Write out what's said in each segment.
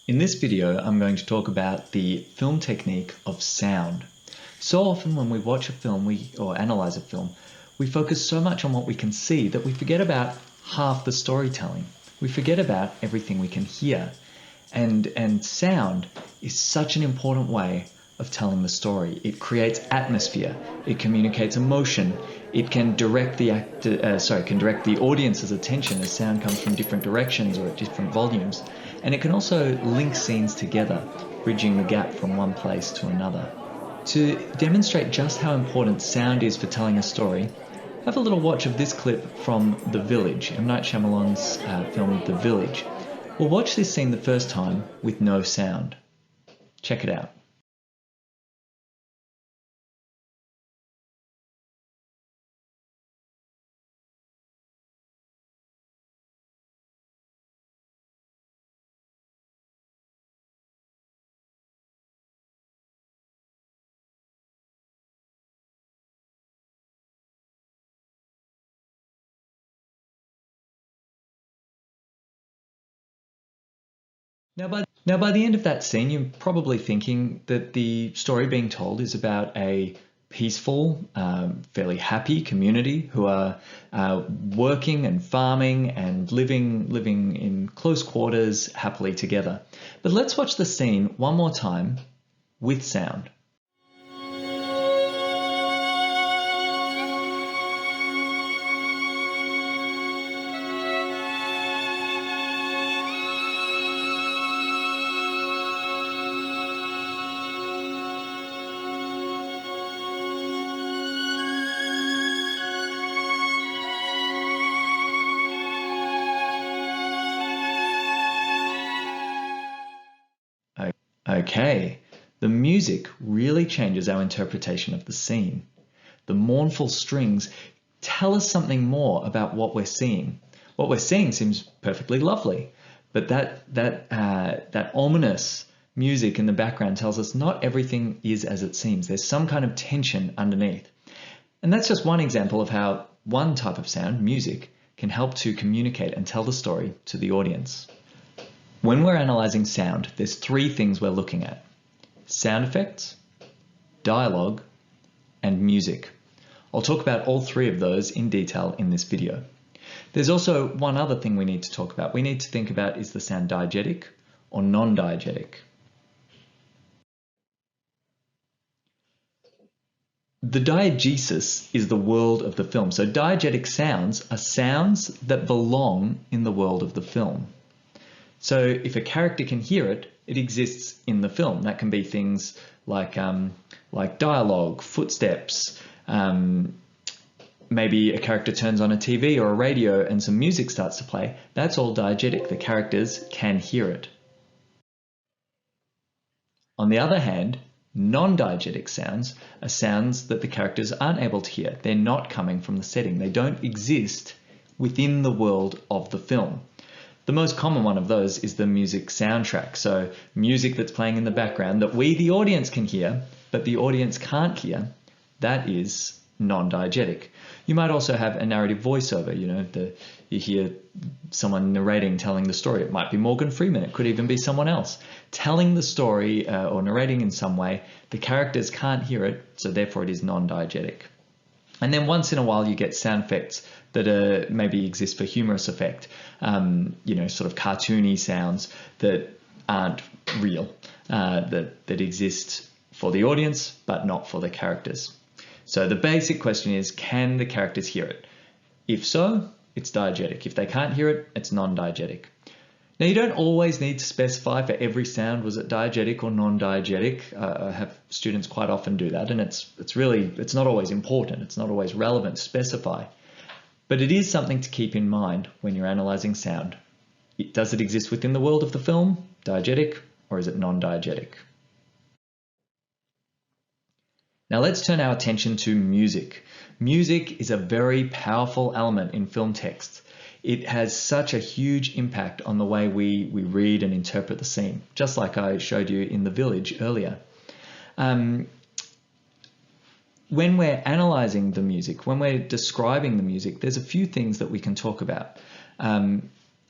In this video, I'm going to talk about the film technique of sound. So often when we watch a film or analyze a film, we focus so much on what we can see that we forget about half the storytelling. We forget about everything we can hear. And sound is such an important way of telling the story. It creates atmosphere, it communicates emotion, it can direct the audience's attention as sound comes from different directions or at different volumes. And it can also link scenes together, bridging the gap from one place to another. To demonstrate just how important sound is for telling a story, have a little watch of this clip from The Village, M. Night Shyamalan's film The Village. We'll watch this scene the first time with no sound. Check it out. Now, by the end of that scene, you're probably thinking that the story being told is about a peaceful, fairly happy community who are working and farming and living in close quarters happily together. But let's watch the scene one more time with sound. Okay, the music really changes our interpretation of the scene. The mournful strings tell us something more about what we're seeing. What we're seeing seems perfectly lovely, but that ominous music in the background tells us not everything is as it seems. There's some kind of tension underneath. And that's just one example of how one type of sound, music, can help to communicate and tell the story to the audience. When we're analysing sound, there's three things we're looking at: sound effects, dialogue, and music. I'll talk about all three of those in detail in this video. There's also one other thing we need to talk about. We need to think about, is the sound diegetic or non-diegetic? The diegesis is the world of the film. So diegetic sounds are sounds that belong in the world of the film. So if a character can hear it, it exists in the film. That can be things like dialogue, footsteps, maybe a character turns on a TV or a radio and some music starts to play. That's all diegetic. The characters can hear it. On the other hand, non-diegetic sounds are sounds that the characters aren't able to hear. They're not coming from the setting. They don't exist within the world of the film. The most common one of those is the music soundtrack. So music that's playing in the background that we, the audience, can hear, but the audience can't hear, that is non-diegetic. You might also have a narrative voiceover. You hear someone narrating, telling the story. It might be Morgan Freeman. It could even be someone else telling the story or narrating in some way. The characters can't hear it, so therefore it is non-diegetic. And then once in a while you get sound effects that maybe exist for humorous effect, sort of cartoony sounds that aren't real, that exist for the audience but not for the characters. So the basic question is, can the characters hear it? If so, it's diegetic. If they can't hear it, it's non-diegetic. Now, you don't always need to specify for every sound, was it diegetic or non-diegetic? I have students quite often do that, and it's not always important. It's not always relevant to specify. But it is something to keep in mind when you're analysing sound. Does it exist within the world of the film, diegetic, or is it non-diegetic? Now let's turn our attention to music. Music is a very powerful element in film text. It has such a huge impact on the way we read and interpret the scene, just like I showed you in The Village earlier. When we're analysing the music, when we're describing the music, there's a few things that we can talk about.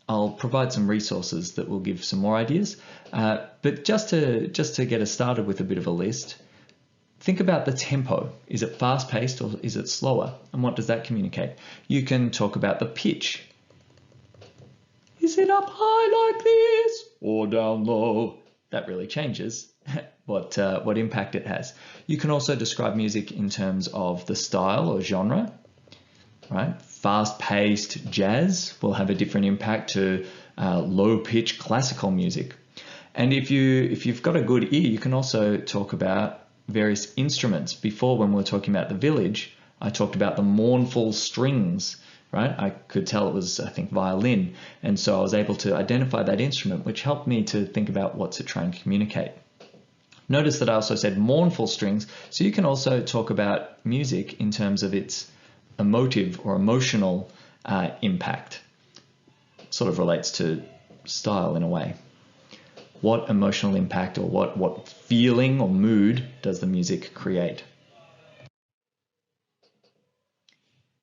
I'll provide some resources that will give some more ideas. But just to get us started with a bit of a list, think about the tempo. Is it fast-paced or is it slower? And what does that communicate? You can talk about the pitch. Is it up high like this or down low? That really changes what impact it has. You can also describe music in terms of the style or genre, right? Fast-paced jazz will have a different impact to low-pitch classical music. And if you've got a good ear, you can also talk about various instruments. Before, when we were talking about the village, I talked about the mournful strings, right? I could tell it was, I think, violin. And so I was able to identify that instrument, which helped me to think about what to try and communicate. Notice that I also said mournful strings. So you can also talk about music in terms of its emotive or emotional impact. Sort of relates to style in a way. What emotional impact or what feeling or mood does the music create?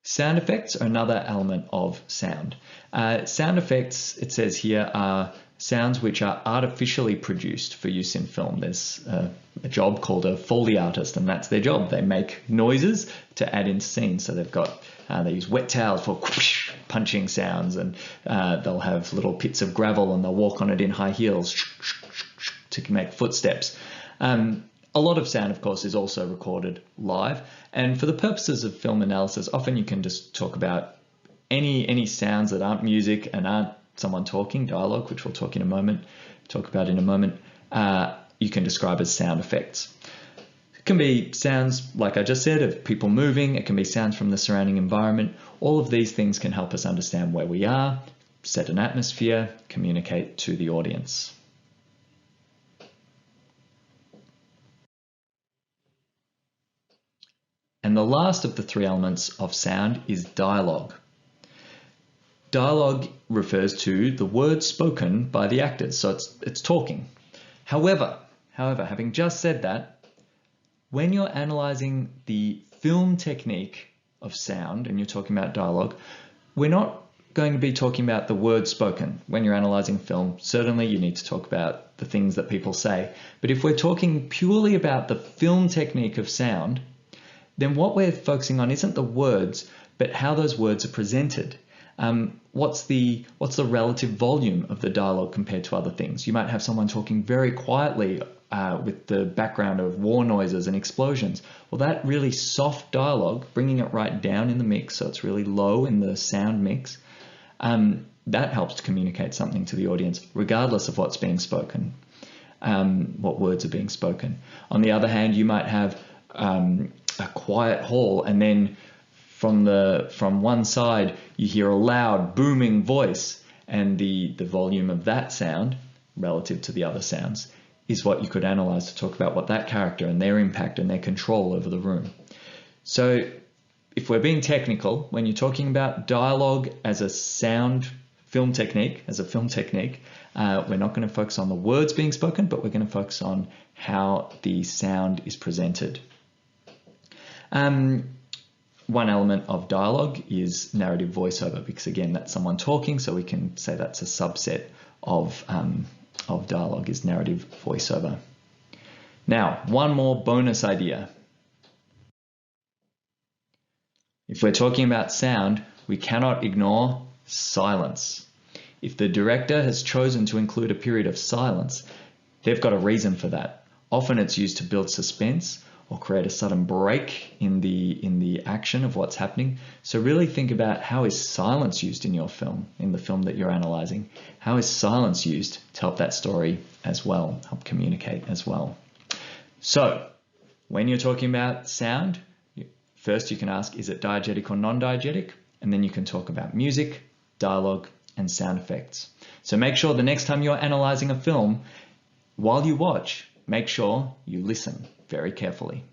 Sound effects are another element of sound. Sound effects, it says here, are sounds which are artificially produced for use in film. There's a job called a Foley artist, and that's their job. They make noises to add into scenes. So they've got, they use wet towels for whoosh, punching sounds, and they'll have little pits of gravel and they'll walk on it in high heels to make footsteps. A lot of sound, of course, is also recorded live. And for the purposes of film analysis, often you can just talk about any sounds that aren't music and aren't someone talking, dialogue, which we'll talk about in a moment, you can describe as sound effects. It can be sounds, like I just said, of people moving. It can be sounds from the surrounding environment. All of these things can help us understand where we are, set an atmosphere, communicate to the audience. And the last of the three elements of sound is dialogue. Dialogue refers to the words spoken by the actors, so it's talking. However, having just said that, when you're analyzing the film technique of sound and you're talking about dialogue, we're not going to be talking about the words spoken. When you're analyzing film, certainly you need to talk about the things that people say. But if we're talking purely about the film technique of sound, then what we're focusing on isn't the words, but how those words are presented. What's the relative volume of the dialogue compared to other things? You might have someone talking very quietly with the background of war noises and explosions. Well, that really soft dialogue, bringing it right down in the mix, so it's really low in the sound mix, that helps to communicate something to the audience, regardless of what's being spoken, what words are being spoken. On the other hand, you might have a quiet hall, and then from one side you hear a loud booming voice, and the volume of that sound relative to the other sounds is what you could analyze to talk about what that character and their impact and their control over the room. So if we're being technical, when you're talking about dialogue as a film technique, we're not going to focus on the words being spoken, but we're going to focus on how the sound is presented. One element of dialogue is narrative voiceover, because again, that's someone talking, so we can say that's a subset of dialogue is narrative voiceover. Now, one more bonus idea. If we're talking about sound, we cannot ignore silence. If the director has chosen to include a period of silence, they've got a reason for that. Often it's used to build suspense or create a sudden break in the action of what's happening. So really think about, how is silence used in your film, in the film that you're analyzing? How is silence used to help that story as well, help communicate as well? So when you're talking about sound, first you can ask, is it diegetic or non-diegetic? And then you can talk about music, dialogue, and sound effects. So make sure the next time you're analyzing a film, while you watch, make sure you listen very carefully.